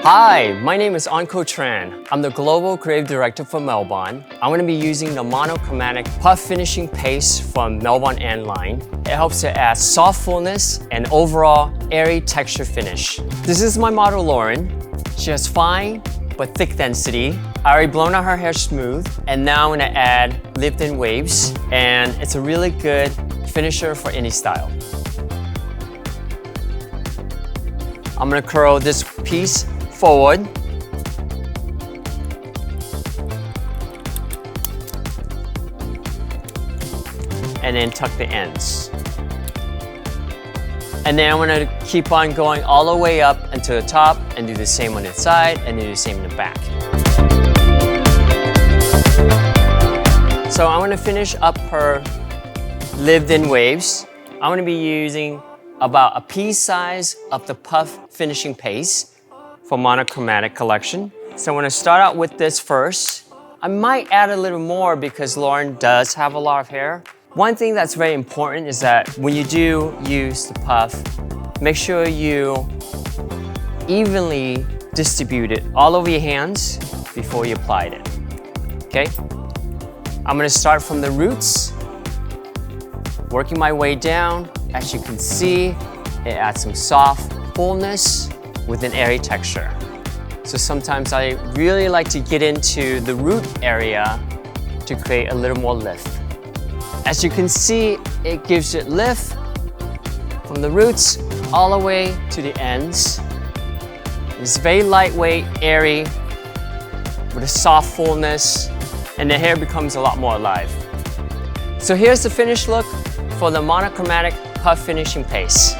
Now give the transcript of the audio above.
Hi, my name is Ankotrand. I'm the Global Creative Director for milbon. I'm going to be using the monochromatic Puff Finishing Paste from milbon N line. It helps to add soft fullness and overall airy texture finish. This is my model Lauren. She has fine but thick density. I already blown out her hair smooth, and now I'm going to add lived-in waves, and it's a really good finisher for any style. I'm going to curl this piece forward. And then tuck the ends. And then I'm going to keep on going all the way up until the top and do the same on the side and do the same in the back. So I'm going to finish up her lived-in waves. I'm going to be using about a pea size of the Puff Finishing Paste for monochromatic collection. So I'm going to start out with this first. I might add a little more because Lauren does have a lot of hair. One thing that's very important is that when you do use the puff, make sure you evenly distribute it all over your hands before you apply it. Okay? I'm going to start from the roots, working my way down. As you can see, it adds some soft fullness with an airy texture. So sometimes I really like to get into the root area to create a little more lift. As you can see, it gives it lift from the roots all the way to the ends. It's very lightweight, airy, with a soft fullness, and the hair becomes a lot more alive. So here's the finished look for the monochromatic Puff Finishing Paste.